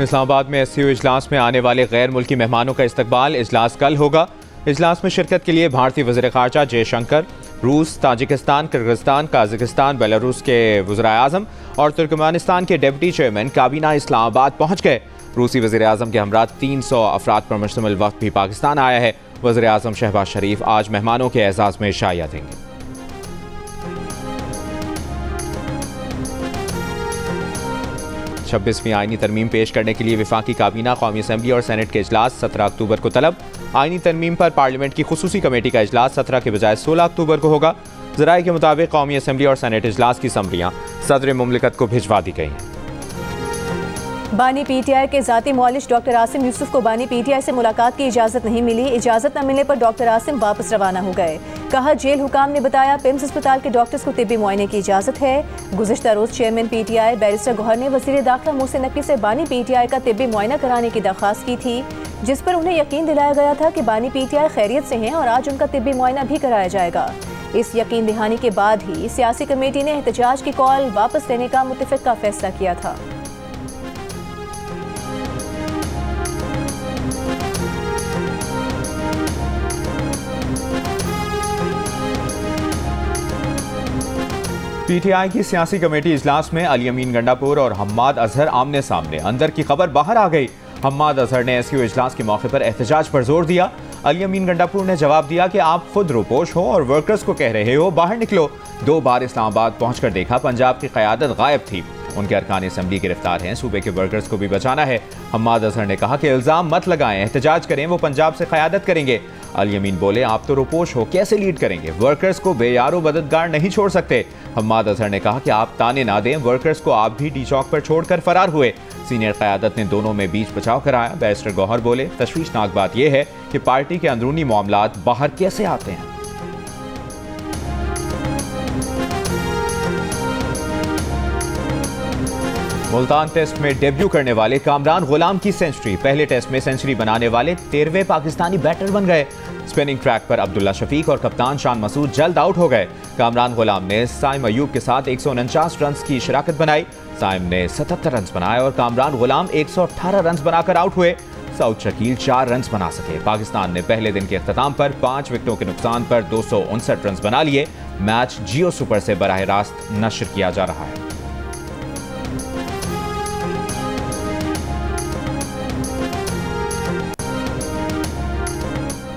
इस्लामाबाद में SCO इजलास में आने वाले गैर मुल्की मेहमानों का इस्तकबाल। इजलास कल होगा। इजलास में शिरकत के लिए भारतीय वज़ीर ख़ारजा जयशंकर रूस, ताजिकिस्तान, किर्गिस्तान, काज़ाकिस्तान, बेलारूस के वज़ीर आज़म और तुर्कमेनिस्तान के डिप्टी चेयरमैन काबीना इस्लामाबाद पहुँच गए। रूसी वज़ीर आज़म के हमरा 300 अफराद पर मुश्तमिल वक्त भी पाकिस्तान आया है। वज़ीर आज़म शहबाज शरीफ आज मेहमानों के एजाज़ में शाइया देंगे। 26वीं आईनी तरमीम पेश करने के लिए वफाकी काबीना, कौमी असम्बली और सेनेट के इजलास 17 अक्टूबर को तलब। आईनी तरमीम पर पार्लियामेंट की खुसूसी कमेटी का इजलास 17 के बजाय 16 अक्टूबर को होगा। ज़राए के मुताबिक कौमी असम्बली और सेनेट इजलास की समरियाँ सदर मुमलिकत को भिजवा दी गई हैं। बानी PTI के ज़ाती मौलिश डॉक्टर आसिम यूसुफ को बानी PTI से मुलाकात की इजाज़त नहीं मिली। इजाज़त न मिलने पर डॉक्टर आसिम वापस रवाना हो गए। कहा, जेल हुकाम ने बताया पिम्स अस्पताल के डॉक्टर्स को तिब्बी मुआयने की इजाज़त है। गुज़िश्ता रोज़ चेयरमैन PTI बैरिस्टर गौहर ने वज़ीर दाखिला मोहसिन नकवी से बानी PTI का तिब्बी मुआयना कराने की दरख्वास्त की थी, जिस पर उन्हें यकीन दिलाया गया था कि बानी PTI खैरियत से हैं और आज उनका तिब्बी मुआयना भी कराया जाएगा। इस यकीन दहानी के बाद ही सियासी कमेटी ने एहतजाज की कॉल वापस लेने का मुत्तफ़िक़ा फैसला किया था। PTI की सियासी कमेटी इजलास में अली अमीन गंडापुर और हम्माद अजहर आमने सामने। अंदर की खबर बाहर आ गई। हम्माद अजहर ने SCO इजलास के मौके पर एहतजाज पर जोर दिया। अली अमीन गंडापुर ने जवाब दिया कि आप खुद रुपोश हो और वर्कर्स को कह रहे हो बाहर निकलो। 2 बार इस्लामाबाद पहुंचकर देखा, पंजाब की क़यादत गायब थी। उनके अरकान असम्बली गिरफ्तार हैं, सूबे के वर्कर्स को भी बचाना है। हम्माद अजहर ने कहा कि इल्ज़ाम मत लगाएं, एहतजाज करें, वो पंजाब से क़यादत करेंगे। अली अमीन बोले, आप तो रुपोश हो, कैसे लीड करेंगे? वर्कर्स को बेयारो मददगार नहीं छोड़ सकते। हम्माद अजहर ने कहा कि आप ताने ना दें, वर्कर्स को आप भी डी चौक पर छोड़कर फरार हुए। सीनियर क़यादत ने दोनों में बीच बचाव कराया। बैरिस्टर गौहर बोले, तशवीशनाक बात यह है कि पार्टी के अंदरूनी मामलात बाहर कैसे आते हैं। मुल्तान टेस्ट में डेब्यू करने वाले कामरान गुलाम की सेंचुरी। पहले टेस्ट में सेंचुरी बनाने वाले 13वें पाकिस्तानी बैटर बन गए। स्पिनिंग ट्रैक पर अब्दुल्ला शफीक और कप्तान शान मसूद जल्द आउट हो गए। कामरान गुलाम ने साइम अयूब के साथ 149 रन की शराकत बनाई। साइम ने 77 रन बनाए और कामरान गुलाम 118 रन बनाकर आउट हुए। सऊद शकील 4 रन बना सके। पाकिस्तान ने पहले दिन के अख्ताम पर 5 विकेटों के नुकसान पर 259 रन बना लिए। मैच जियो सुपर से बराह रास्त नश्र किया जा रहा है।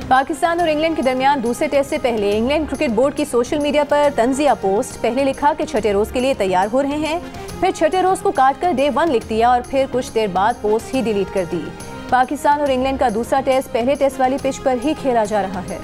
पाकिस्तान और इंग्लैंड के दरमियान दूसरे टेस्ट से पहले इंग्लैंड क्रिकेट बोर्ड की सोशल मीडिया पर तंजिया पोस्ट। पहले लिखा कि छठे रोज के लिए तैयार हो रहे हैं, फिर छठे रोज को काटकर डे 1 लिख दिया और फिर कुछ देर बाद पोस्ट ही डिलीट कर दी। पाकिस्तान और इंग्लैंड का दूसरा टेस्ट पहले टेस्ट वाली पिच पर ही खेला जा रहा है।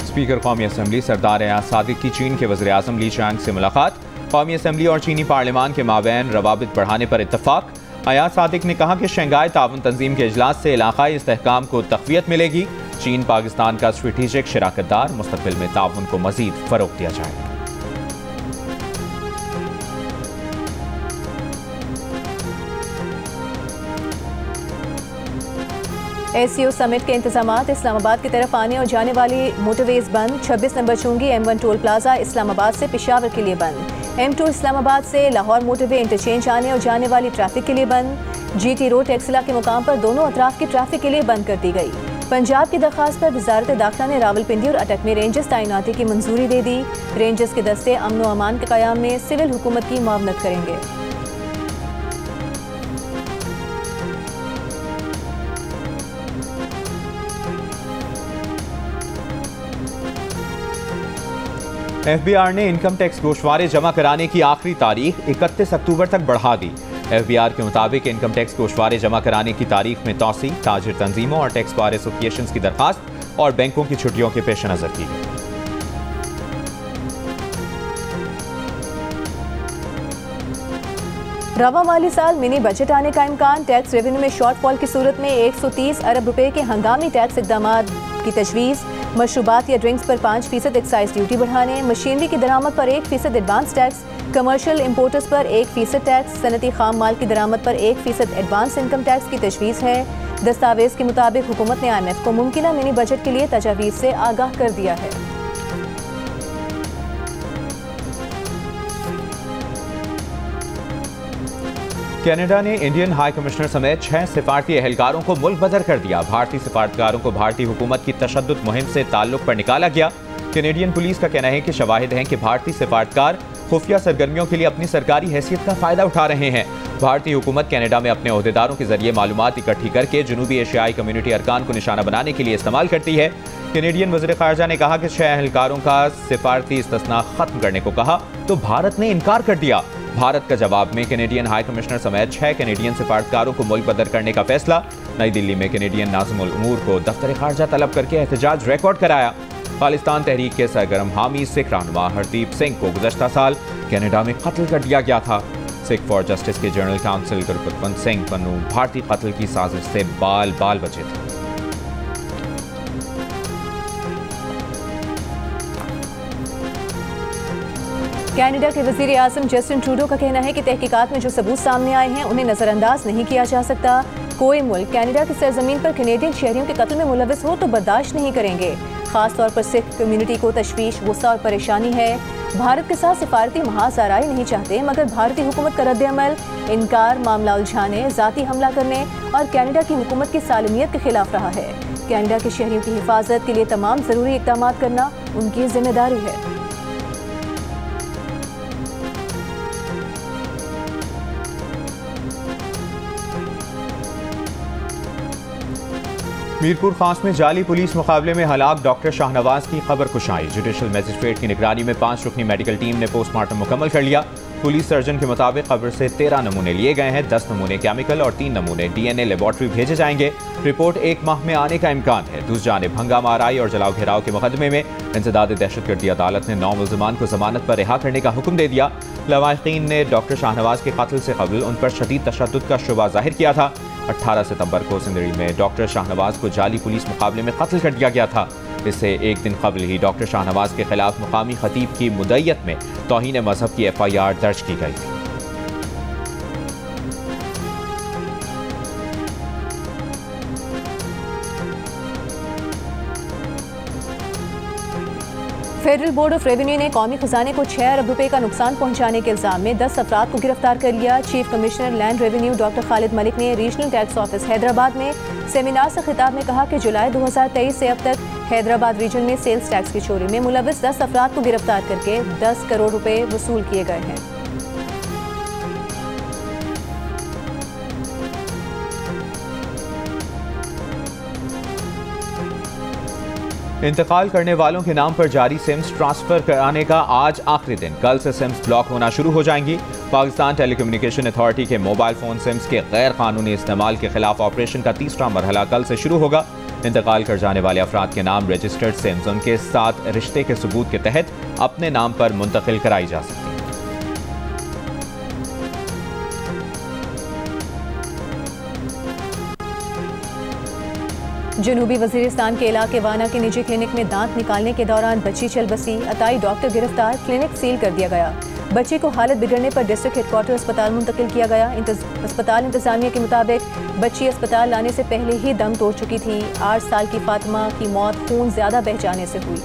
स्पीकर कौमी असम्बली सरदार एयाज सादिक की चीन के वज़ीर आज़म ली चांग से मुलाकात। कौमी असम्बली और चीनी पार्लियामान के माबैन रवाबित बढ़ाने पर इत्तफाक। एयाज सादिक ने कहा कि शंघाई ताउन तंजीम के इजलास से इलाकाई इस्तेहकाम को तक़वियत मिलेगी। चीन पाकिस्तान का स्ट्रेटेजिक शराकतदार, मुस्तक़बिल में ताउन को मज़ीद फ़रोग़ दिया जाएगा। SCO समिट के इंतजामात। इस्लामाबाद की तरफ आने और जाने वाली मोटरवेज बंद। 26 नंबर चुंगी M1 टोल प्लाजा इस्लामाबाद से पेशावर के लिए बंद। M2 इस्लामाबाद से लाहौर मोटरवे इंटरचेंज आने और जाने वाली ट्रैफिक के लिए बंद। GT रोड टेक्सला के मुकाम पर दोनों अतराफ की ट्रैफिक के लिए बंद कर दी गई। पंजाब की दरख्वास्त पर वजारत दाखिला ने रावलपिंडी और अटक में रेंजर्स तैनाती की मंजूरी दे दी। रेंजर्स के दस्ते अमन व अमान के क़याम में सिविल हुकूमत की मुआवनत करेंगे। FBR ने इनकम टैक्स गोशवारे जमा कराने की आखिरी तारीख 31 अक्टूबर तक बढ़ा दी। FBR के मुताबिक इनकम टैक्स गोशवारे जमा कराने की तारीख में तौसी, ताजिर तंजीमों और टैक्स बार एसोसिएशंस की दरखास्त और बैंकों की छुट्टियों के पेश नज़र की गई। रवा माली साल मिनी बजट आने का इम्कान। टैक्स रेवेन्यू में शॉर्टफॉल की सूरत में 130 अरब रुपए के हंगामी टैक्स इकदाम की तजवीज़। मशरूबात या ड्रिंक्स पर 5% एक्साइज ड्यूटी बढ़ाने। मशीनरी की दरामद पर 1% एडवांस टैक्स। कमर्शियल इम्पोर्टर्स पर 1% टैक्स। सनती खाम माल की दरामद पर 1% एडवांस इनकम टैक्स की तजवीज़ है। दस्तावेज के मुताबिक हुकूमत ने IMF को मुमकिना मिनी बजट के लिए तजावीज़ से आगाह कर दिया है। कनाडा ने इंडियन हाई कमिश्नर समेत 6 सिफारती एहलकारों को मुल्क बदर कर दिया। भारतीय सिफारतकारों को भारतीय हुकूमत की तशद्दुद मुहिम से ताल्लुक पर निकाला गया। कैनेडियन पुलिस का कहना है कि शवाहिद हैं कि भारतीय सिफारतकार खुफिया सरगर्मियों के लिए अपनी सरकारी हैसियत का फायदा उठा रहे हैं। भारतीय हुकूमत कनाडा में अपने ओहदेदारों के जरिए मालूमात इकट्ठी करके जनूबी एशियाई कम्युनिटी अरकान को निशाना बनाने के लिए इस्तेमाल करती है। कैनेडियन वज़ीर ख़ारजा ने कहा कि 6 एहलकारों का सिफारती इस्तिस्ना खत्म करने को कहा तो भारत ने इनकार कर दिया। भारत का जवाब में कैनेडियन हाई कमिश्नर समेत 6 कैनेडियन सिफारतकारों को मुल्क बदर करने का फैसला। नई दिल्ली में कैनेडियन नाज़िमुल उमूर को दफ्तर ख़ारजा तलब करके एहतजाज रिकॉर्ड कराया। खालिस्तान तहरीक के सरगर्म हामी सिख रहनुमा हरदीप सिंह को गुज़श्ता साल कनाडा में कत्ल कर दिया गया था। सिख फॉर जस्टिस के जनरल काउंसिल गुरबख्श सिंह पन्नू भारतीय कत्ल की साजिश से बाल बाल बचे थे। कनाडा के वज़ीर आज़म जस्टिन ट्रूडो का कहना है कि तहकीकात में जो सबूत सामने आए हैं उन्हें नज़रअंदाज नहीं किया जा सकता। कोई मुल्क कनाडा की सरजमीन पर कैनेडियन शहरियों के कत्ल में मुलविस हो तो बर्दाश्त नहीं करेंगे। खास तौर पर सिख कम्युनिटी को तशवीश, गुस्सा और परेशानी है। भारत के साथ सिफारती महाज आराई नहीं चाहते, मगर भारतीय हुकूमत का रद्द-ए-अमल, इनकार, मामला उलझाने, ज़ाती हमला करने और कनाडा की हुकूमत की सालमियत के खिलाफ रहा है। कनाडा के शहरियों की हिफाजत के लिए तमाम ज़रूरी इक़दाम करना उनकी जिम्मेदारी है। मीरपुर खास में जाली पुलिस मुकाबले में हलाक डॉक्टर शाहनवाज की खबर कुशाई। जुडिशल मजिस्ट्रेट की निगरानी में 5 रुकनी मेडिकल टीम ने पोस्टमार्टम मुकम्मल कर लिया। पुलिस सर्जन के मुताबिक खबर से 13 नमूने लिए गए हैं। 10 नमूने केमिकल और 3 नमूने DNA लेबॉर्ट्री भेजे जाएंगे। रिपोर्ट 1 माह में आने का इम्कान है। दूसरी जानिब हंगामा आराई और जलाओ घेराव के मुकदमे में इंसदाद दहशतगर्दी अदालत ने 9 मुल्ज़िमान को जमानत पर रिहा करने का हुक्म दे दिया। लवाहिकीन ने डॉक्टर शाहनवाज के कत्ल से कबल उन पर शदीद तशद्दुद का शुबा जाहिर किया था। 18 सितंबर को सिंदड़ी में डॉक्टर शाहनवाज को जाली पुलिस मुकाबले में कत्ल कर दिया गया था। इससे एक दिन कबल ही डॉक्टर शाहनवाज के खिलाफ मुकामी खतीब की मुद्दईयत में तौहीन मजहब की FIR दर्ज की गई थी। फेडरल बोर्ड ऑफ रेवेन्यू ने कौमी खजाने को 6 अरब रुपए का नुकसान पहुंचाने के इल्जाम में 10 अफराद को गिरफ्तार कर लिया। Chief commissioner land revenue doctor Khalid Malik ने रीजनल टैक्स ऑफिस हैदराबाद में सेमिनार से खिताब में कहा कि जुलाई 2023 से अब तक हैदराबाद रीजन में सेल्स टैक्स की चोरी में मुलविस 10 अफराद को गिरफ्तार करके 10 करोड़ रुपए वसूल किए गए हैं। इंतकाल करने वालों के नाम पर जारी सिम्स ट्रांसफर कराने का आज आखिरी दिन। कल से सिम्स ब्लॉक होना शुरू हो जाएंगी। पाकिस्तान टेलीकम्युनिकेशन अथॉरिटी के मोबाइल फ़ोन सिम्स के गैर कानूनी इस्तेमाल के खिलाफ ऑपरेशन का 3रा मरहला कल से शुरू होगा। इंतकाल कर जाने वाले अफराद के नाम रजिस्टर्ड सिम्स उनके साथ रिश्ते के सबूत के तहत अपने नाम पर मुंतकिल कराई जा सकती है। जनूबी वजीरिस्तान के इलाके वाना के निजी क्लिनिक में दांत निकालने के दौरान बच्ची चल बसी, अताई डॉक्टर गिरफ्तार, क्लिनिक सील कर दिया गया। बच्ची को हालत बिगड़ने पर डिस्ट्रिक्ट हेडक्वार्टर अस्पताल मुंतकिल किया गया। अस्पताल इंतजामिया के मुताबिक बच्ची अस्पताल लाने से पहले ही दम तोड़ चुकी थी। 8 साल की फातिमा की मौत खून ज्यादा बह जाने से हुई।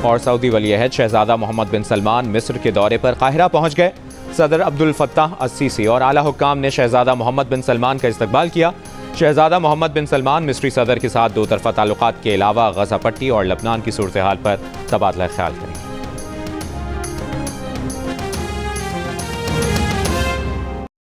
और सऊदी वली अहद शहजादा मोहम्मद बिन सलमान मिस्र के दौरे पर काहिरा पहुंच गए। सदर अब्दुल फत्ताह अस्सीसी और आला हुक्काम ने शहजादा मोहम्मद बिन सलमान का इस्तकबाल किया। शहजादा मोहम्मद बिन सलमान मिस्री सदर के साथ 2 तरफ़ा ताल्लुकात के अलावा गज़ा पट्टी और लबनान की सूरत हाल पर तबादला ख्याल करेंगे।